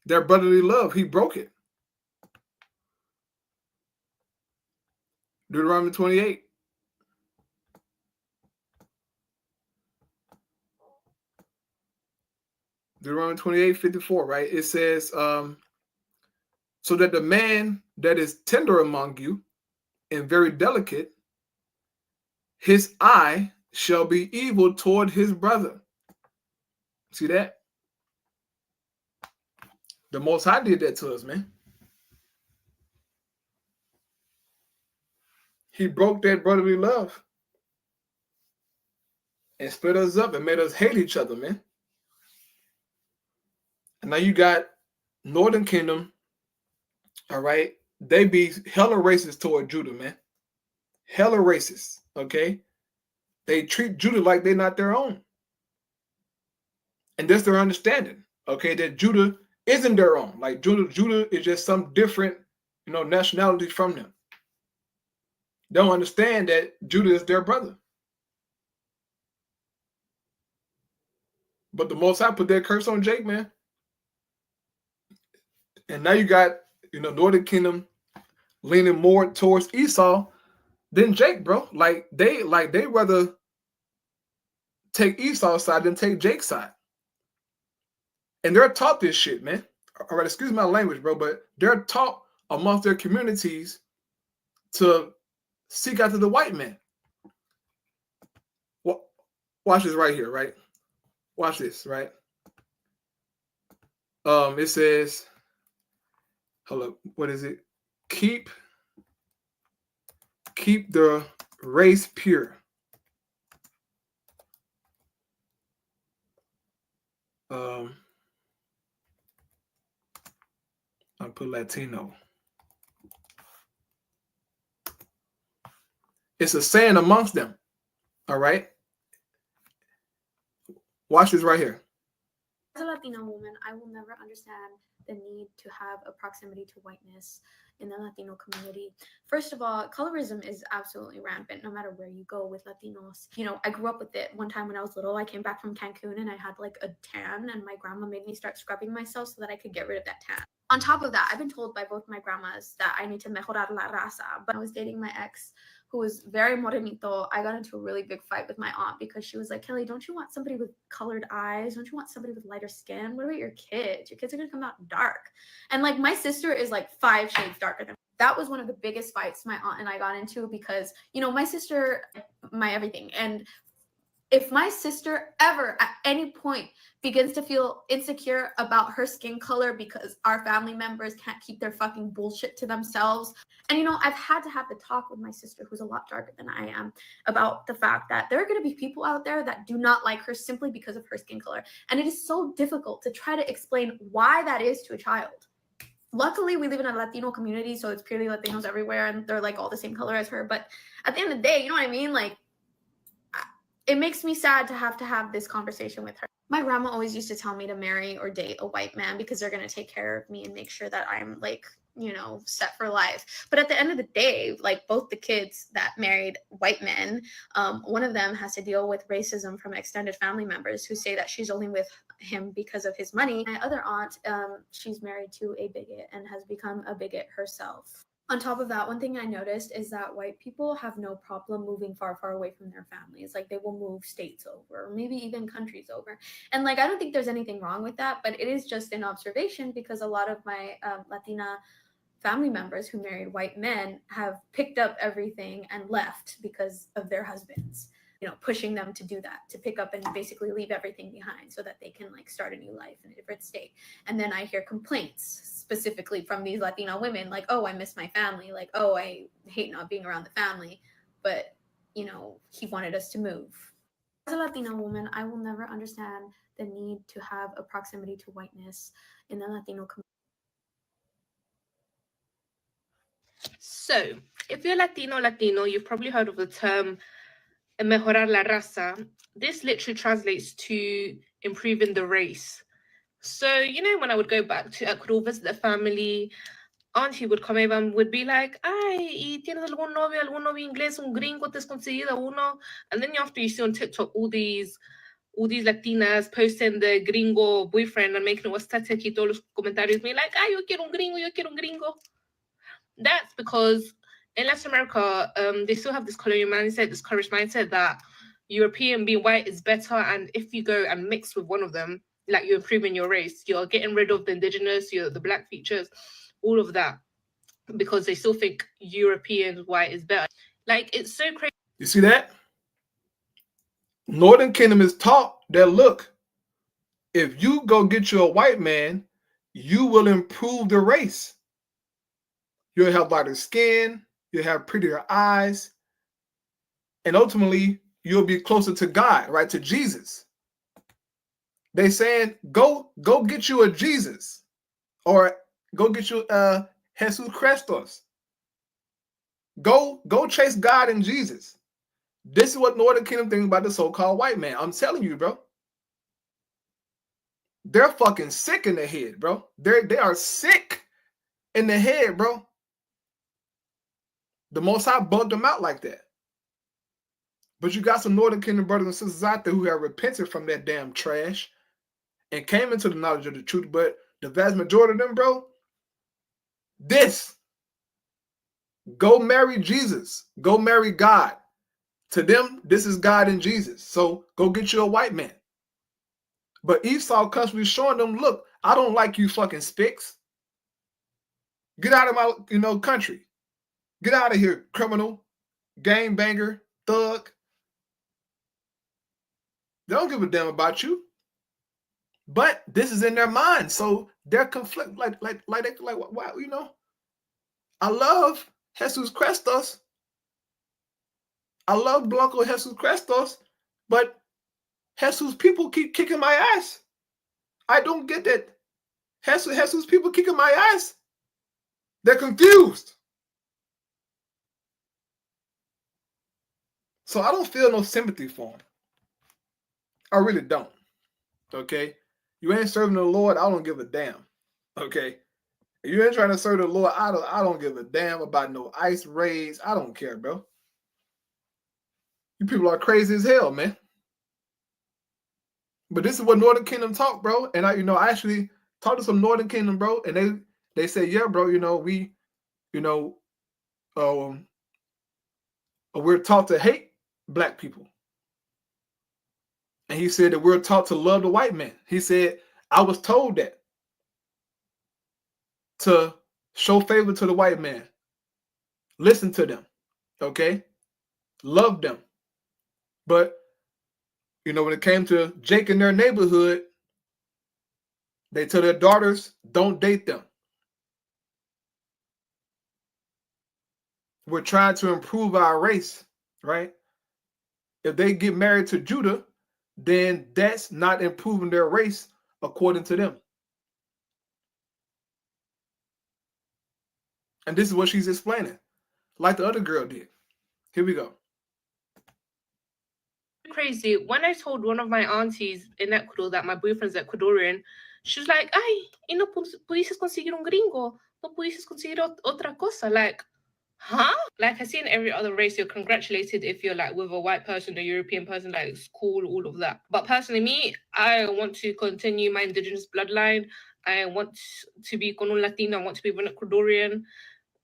their brotherly love, he broke it. Deuteronomy 28. Deuteronomy 28:54, right? It says, so that the man that is tender among you and very delicate, his eye shall be evil toward his brother. See that? The Most High did that to us, man. He broke that brotherly love and split us up and made us hate each other, man. And now you got Northern Kingdom, all right? They be hella racist toward Judah, man. Hella racist, okay? They treat Judah like they're not their own. And that's their understanding, okay, that Judah isn't their own. Like Judah is just some different, nationality from them. They don't understand that Judah is their brother. But the Most High put that curse on Jake, man. And now you got, Northern Kingdom leaning more towards Esau than Jake, bro. Like they rather take Esau's side than take Jake's side. And they're taught this shit, man. All right, excuse my language, bro, but they're taught amongst their communities to seek after the white man. Watch this right here, right? Watch this, right? It says, hold up, what is it? Keep the race pure. I'll put Latino. It's a saying amongst them. All right. Watch this right here. As a Latina woman, I will never understand the need to have a proximity to whiteness in the Latino community. First of all, colorism is absolutely rampant no matter where you go with Latinos. I grew up with it. One time when I was little, I came back from Cancun and I had like a tan, and my grandma made me start scrubbing myself so that I could get rid of that tan. On top of that, I've been told by both my grandmas that I need to mejorar la raza. But I was dating my ex, who was very morenito. I got into a really big fight with my aunt because she was like, Kelly, don't you want somebody with colored eyes? Don't you want somebody with lighter skin? What about your kids? Your kids are gonna come out dark. And like my sister is like 5 shades darker than me. That was one of the biggest fights my aunt and I got into because, my sister, my everything. And if my sister ever at any point begins to feel insecure about her skin color because our family members can't keep their fucking bullshit to themselves. And, I've had to have the talk with my sister, who's a lot darker than I am, about the fact that there are going to be people out there that do not like her simply because of her skin color. And it is so difficult to try to explain why that is to a child. Luckily, we live in a Latino community, so it's purely Latinos everywhere, and they're like all the same color as her. But at the end of the day, you know what I mean? Like, it makes me sad to have this conversation with her. My grandma always used to tell me to marry or date a white man because they're going to take care of me and make sure that I'm like, you know, set for life. But at the end of the day, like both the kids that married white men, one of them has to deal with racism from extended family members who say that she's only with him because of his money. My other aunt, she's married to a bigot and has become a bigot herself. On top of that, one thing I noticed is that white people have no problem moving far, far away from their families. Like they will move states over, or maybe even countries over. And like, I don't think there's anything wrong with that, but it is just an observation because a lot of my Latina family members who married white men have picked up everything and left because of their husbands, you know, pushing them to do that, to pick up and basically leave everything behind so that they can like start a new life in a different state. And then I hear complaints specifically from these Latina women, like, oh, I miss my family. Like, oh, I hate not being around the family. But, you know, he wanted us to move. As a Latina woman, I will never understand the need to have a proximity to whiteness in the Latino community. So, if you're Latino, you've probably heard of the term mejorar la raza. This literally translates to improving the race. So, you know, when I would go back to Ecuador, visit the family, auntie would come over and would be like, ay, ¿y tienes algún novio inglés, un gringo, te has conseguido uno? And then after you see on TikTok all these Latinas posting the gringo boyfriend and making it aesthetic y todos los comentarios being like, ay, yo quiero un gringo. That's because in Latin America, they still have this colonial mindset, this Scottish mindset that European being white is better, and if you go and mix with one of them, like you're improving your race, you're getting rid of the indigenous, the black features, all of that, because they still think European white is better. Like, it's so crazy. You see that? Northern Kingdom is taught that, look, if you go get you a white man, you will improve the race. You'll have lighter skin, you'll have prettier eyes, and ultimately you'll be closer to God, right? To Jesus. They saying, go get you a Jesus, or go get you a Jesus Christos. Go chase God and Jesus. This is what Northern Kingdom thinks about the so-called white man. I'm telling you, bro. They're fucking sick in the head, bro. They are sick in the head, bro. The Most High bugged them out like that. But you got some Northern Kingdom brothers and sisters out there who have repented from that damn trash and came into the knowledge of the truth. But the vast majority of them, bro, go marry Jesus. Go marry God. To them, this is God and Jesus. So go get you a white man. But Esau constantly showing them, look, I don't like you fucking spicks. Get out of my, country. Get out of here, criminal, gangbanger, thug. They don't give a damn about you. But this is in their mind, so they're conflict like wow, I love Jesus Christos. I love Blanco Jesus Christos, but Jesus people keep kicking my ass. I don't get that. Jesus people kicking my ass. They're confused. So I don't feel no sympathy for them. I really don't. Okay? You ain't serving the Lord, I don't give a damn. Okay? If you ain't trying to serve the Lord, I don't give a damn about no ICE raids. I don't care, bro. You people are crazy as hell, man. But this is what Northern Kingdom talk, bro. And I actually talked to some Northern Kingdom, bro, and they say, yeah, bro, we're taught to hate black people. And he said that we're taught to love the white man. He said, I was told that. To show favor to the white man. Listen to them. Okay? Love them. But, when it came to Jake in their neighborhood, they tell their daughters, don't date them. We're trying to improve our race, right? If they get married to Judah, then that's not improving their race according to them. And this is what she's explaining, like the other girl did. Here we go. crazy. When I told one of my aunties in Ecuador that my boyfriend's Ecuadorian, she was like, ay, y no pudiste conseguir un gringo, no pudiste conseguir otra cosa. Like, huh? Like, I see in every other race, you're congratulated if you're like with a white person, a European person, like it's cool, all of that. But personally, me, I want to continue my indigenous bloodline. I want to be con un Latino, I want to be an Ecuadorian,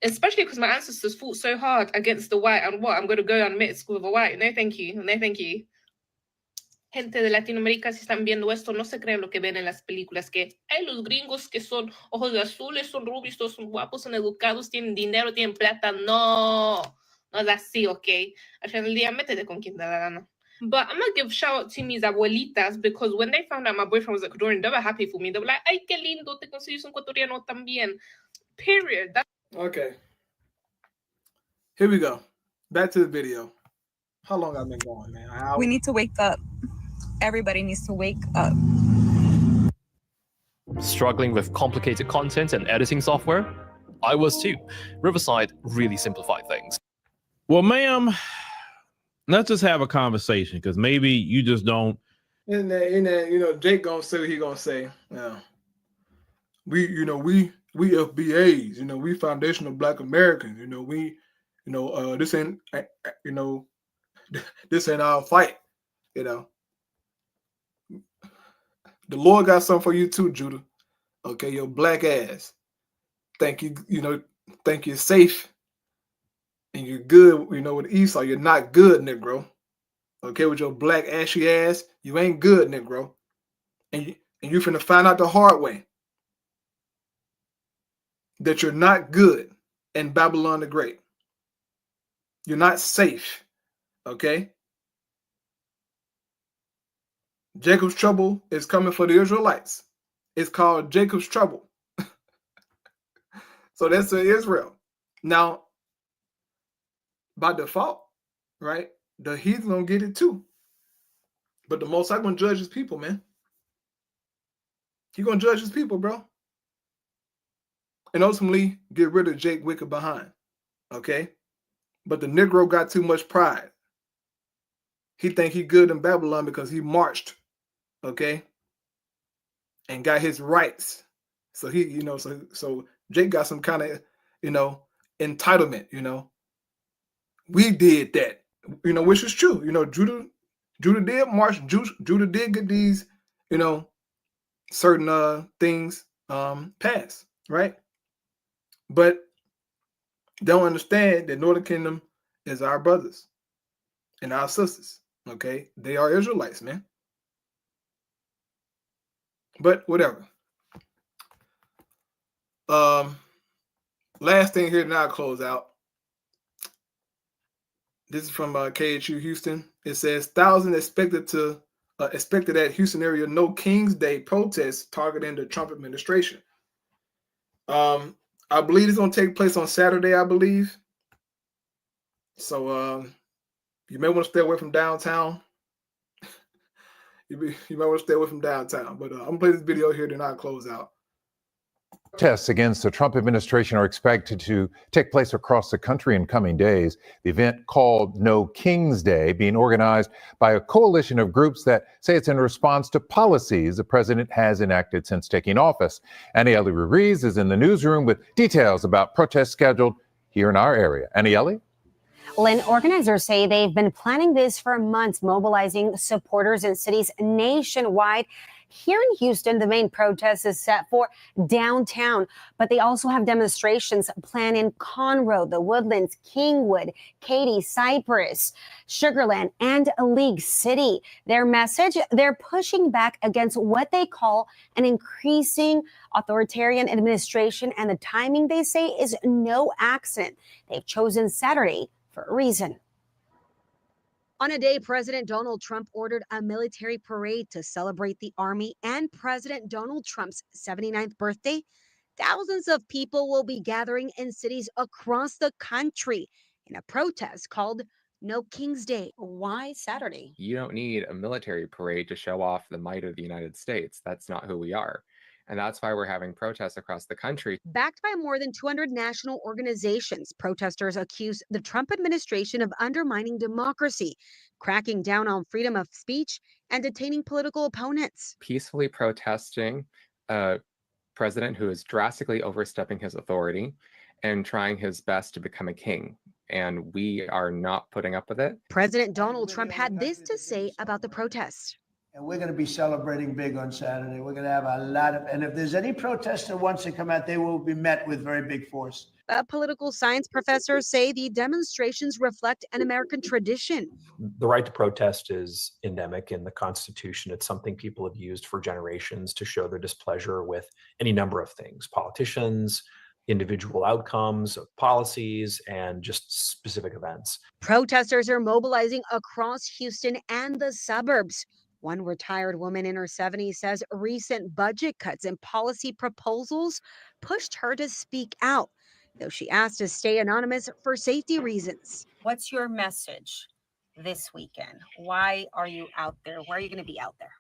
especially because my ancestors fought so hard against the white, and what, I'm going to go and mix with a white? No, thank you. No, thank you. Gente de Latinoamérica, si están viendo esto, no se crean lo que ven en las películas, que hay los gringos que son ojos azules, son rubios, todos son guapos, son educados, tienen dinero, tienen plata. No, no es así, ¿ok? Al final del día, métete con quien te da la gana. But I'm going to give shout out to mis abuelitas, because when they found out my boyfriend was Ecuadorian, they were happy for me. They were like, ay, qué lindo, te consigues un ecuatoriano también. Period. Okay. Here we go. Back to the video. How long I've been going, man? We need to wake up. Everybody needs to wake up. Struggling with complicated content and editing software? I was too. Riverside really simplified things. Well, ma'am, let's just have a conversation, because maybe you just don't. And Jake gonna say what he gonna say. Yeah. We FBAs, we foundational Black Americans, this ain't, this ain't our fight, The Lord got something for you too, Judah. Okay, your black ass. Think you're safe and you're good, with Esau. You're not good, Negro. Okay, with your black ashy ass, you ain't good, Negro. And you finna find out the hard way that you're not good in Babylon the Great. You're not safe, okay? Jacob's trouble is coming for the Israelites. It's called Jacob's trouble. So that's Israel. Now, by default, right, the heathen gonna get it too. But the Most High gonna judge his people, man. He gonna judge his people, bro. And ultimately get rid of Jake Wicked behind, okay? But the Negro got too much pride. He think he good in Babylon because he marched, okay, and got his rights. So he, so Jake got some kind of, entitlement. We did that, which is true. Judah did march. Judah did get these, certain things passed, right? But don't understand that Northern Kingdom is our brothers and our sisters. Okay, they are Israelites, man. But whatever. Last thing here, now I'll close out. This is from KHU Houston. It says thousands expected at Houston area No King's Day protests targeting the Trump administration. I believe it's going to take place on Saturday, I believe. So you may want to stay away from downtown. You might want to stay away from downtown. But I'm going to play this video here, then I'll close out. Protests against the Trump administration are expected to take place across the country in coming days. The event, called No King's Day, being organized by a coalition of groups that say it's in response to policies the president has enacted since taking office. Anieli Ruiz is in the newsroom with details about protests scheduled here in our area. Anieli? Lynn, organizers say they've been planning this for months, mobilizing supporters in cities nationwide. Here in Houston, the main protest is set for downtown, but they also have demonstrations planned in Conroe, the Woodlands, Kingwood, Katy, Cypress, Sugarland, and League City. Their message, they're pushing back against what they call an increasing authoritarian administration, and the timing, they say, is no accident. They've chosen Saturday for a reason. On a day President Donald Trump ordered a military parade to celebrate the Army and President Donald Trump's 79th birthday, thousands of people will be gathering in cities across the country in a protest called No King's Day. Why Saturday? You don't need a military parade to show off the might of the United States. That's not who we are. And that's why we're having protests across the country. Backed by more than 200 national organizations, protesters accuse the Trump administration of undermining democracy, cracking down on freedom of speech, and detaining political opponents. Peacefully protesting a president who is drastically overstepping his authority and trying his best to become a king. And we are not putting up with it. President Donald Trump had this to say about the protests. And we're going to be celebrating big on Saturday. We're going to have a lot of, and if there's any protester wants to come out, they will be met with very big force. Political science professors say the demonstrations reflect an American tradition. The right to protest is endemic in the Constitution. It's something people have used for generations to show their displeasure with any number of things, politicians, individual outcomes of policies, and just specific events. Protesters are mobilizing across Houston and the suburbs. One retired woman in her 70s says recent budget cuts and policy proposals pushed her to speak out, though she asked to stay anonymous for safety reasons. What's your message this weekend? Why are you out there? Why are you going to be out there?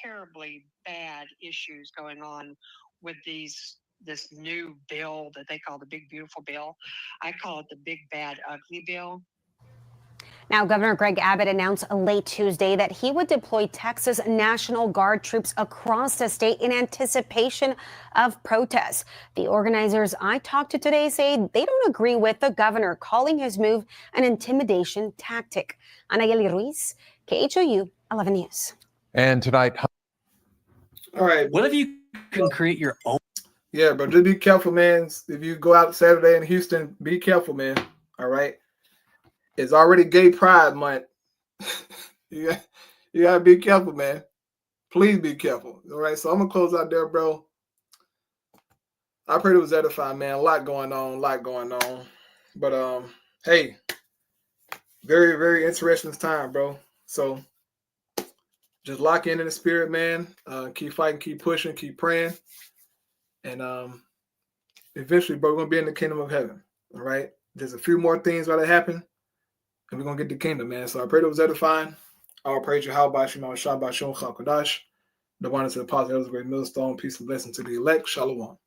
Terribly bad issues going on with this new bill that they call the Big Beautiful Bill. I call it the Big Bad Ugly Bill. Now, Governor Greg Abbott announced late Tuesday that he would deploy Texas National Guard troops across the state in anticipation of protests. The organizers I talked to today say they don't agree with the governor calling his move an intimidation tactic. Anayeli Ruiz, KHOU 11 News. And tonight. All right. What if you can create your own? Yeah, but just be careful, man. If you go out Saturday in Houston, be careful, man. All right. It's already Gay Pride Month. you gotta be careful, man. Please be careful. All right. So I'm gonna close out there, bro. I pray it was edifying, man. A lot going on. But hey, very, very interesting time, bro. So just lock in the spirit, man. Keep fighting, keep pushing, keep praying. And eventually, bro, we're gonna be in the kingdom of heaven. All right. There's a few more things that happen. And we're going to get the kingdom, man. So I pray that was edifying. I'll praise you. How about you, Shabbat Shalom, Chakadash. The one is the positive, great millstone. Peace and blessing to the elect. Shalom.